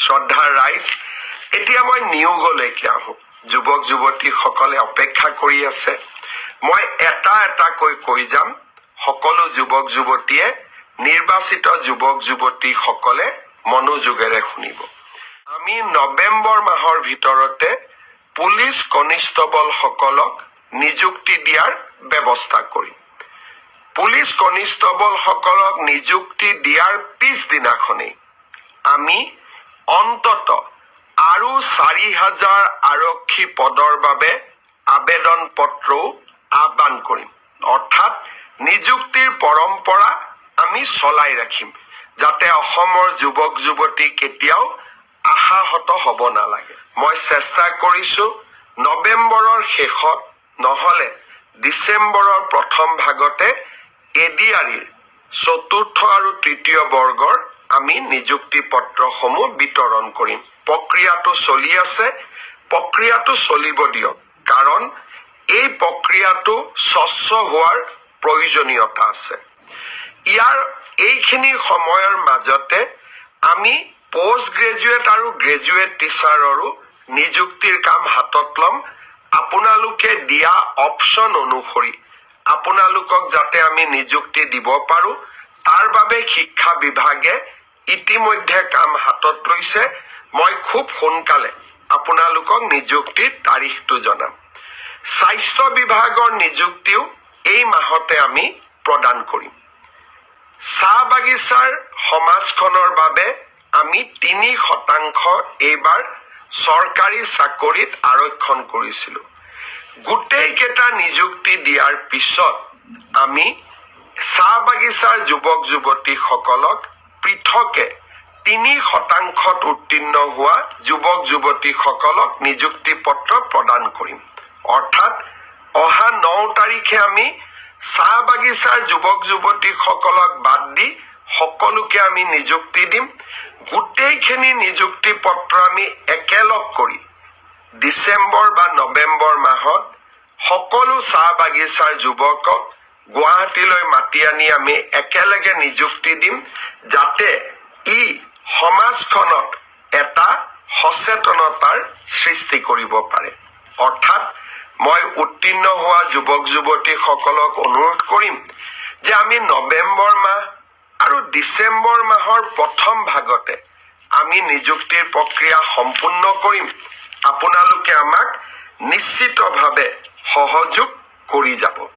শ্ৰদ্ধাৰ ৰাইজ, এতিয়া মই নিয়োগলৈকে আহোঁ। যুৱক যুৱতীসকলে অপেক্ষা কৰি আছে। মই এটা এটাকৈ কৈ যাম। সকলো যুৱক যুৱতীয়ে, নিৰ্বাচিত যুৱক যুৱতীসকলে মনোযোগেৰে শুনিব। আমি নৱেম্বৰ মাহৰ ভিতৰতে পুলিচ কনিষ্টবলসকলক নিযুক্তি দিয়াৰ ব্যৱস্থা কৰিম। পুলিচ কনিষ্টবলসকলক নিযুক্তি দিয়াৰ পিছদিনাখনেই আমি অন্তত আৰু 4,000 আৰক্ষী পদৰ বাবে আবেদন পত্ৰও আহ্বান কৰিম। অৰ্থাৎ নিযুক্তিৰ পৰম্পৰা আমি চলাই ৰাখিম, যাতে অসমৰ যুৱক যুৱতী কেতিয়াও আশাহত হ'ব নালাগে। মই চেষ্টা কৰিছো নৱেম্বৰৰ শেষত নহলে ডিচেম্বৰৰ প্ৰথম ভাগতে এডিআৰিৰ 4ৰ্থ আৰু 3য় বৰ্গৰ আমি নিযুক্তি পত্ৰসমূহ বিতৰণ কৰিম। প্ৰক্ৰিয়াটো চলি আছে, প্ৰক্ৰিয়াটো চলিব দিয়ক, কাৰণ এই প্ৰক্ৰিয়াটো স্বচ্ছ হোৱাৰ প্ৰয়োজনীয়তা আছে। এইখিনি সময়ৰ মাজতে আমি পোষ্ট গ্ৰেজুৱেট আৰু গ্ৰেজুৱেট টিচাৰৰো নিযুক্তিৰ কাম হাতত ল'ম। আপোনালোকে দিয়া অপশ্যন অনুসৰি আপোনালোকক যাতে আমি নিযুক্তি দিব পাৰো, তাৰ বাবে শিক্ষা বিভাগে ইতিমধ্যে কাম হাতত লৈছে। মই খুব সোনকালে আপোনালোকক নিযুক্তিৰ তাৰিখটো জনাম। স্বাস্থ্য বিভাগৰ নিযুক্তিও এই মাহতে আমি প্ৰদান কৰিম। চাহ বাগিচাৰ সমাজখনৰ বাবে আমি 3% এইবাৰ চৰকাৰী চাকৰিত আৰক্ষণ কৰিছিলো। গোটেইকেইটা নিযুক্তি দিয়াৰ পিছত আমি চাহ বাগিচাৰ যুৱক যুৱতীসকলক পৃথকে 3% উত্তীৰ্ণ হোৱা যুৱক যুৱতীসকলক নিযুক্তি পত্ৰ প্ৰদান কৰিম। অৰ্থাৎ অহা 9 তাৰিখে আমি চাহ বাগিচাৰ যুৱক যুৱতীসকলক বাদ দি সকলোকে আমি নিযুক্তি দিম। গোটেইখিনি নিযুক্তি পত্ৰ আমি একেলগ কৰি ডিচেম্বৰ বা নৱেম্বৰ মাহত সকলো চাহ বাগিচাৰ যুৱকক গুৱাহাটীলৈ মাতি আনি আমি একেলগে নিযুক্তি দিম, যাতে ই সমাজখনত এটা সচেতনতাৰ সৃষ্টি কৰিব পাৰে। অৰ্থাৎ মই উত্তীৰ্ণ হোৱা যুৱক যুৱতীসকলক অনুৰোধ কৰিম যে আমি নৱেম্বৰ মাহ আৰু ডিচেম্বৰ মাহৰ প্ৰথম ভাগতে আমি নিযুক্তিৰ প্ৰক্ৰিয়া সম্পূৰ্ণ কৰিম। আপোনালোকে আমাক নিশ্চিতভাৱে সহযোগ কৰি যাব।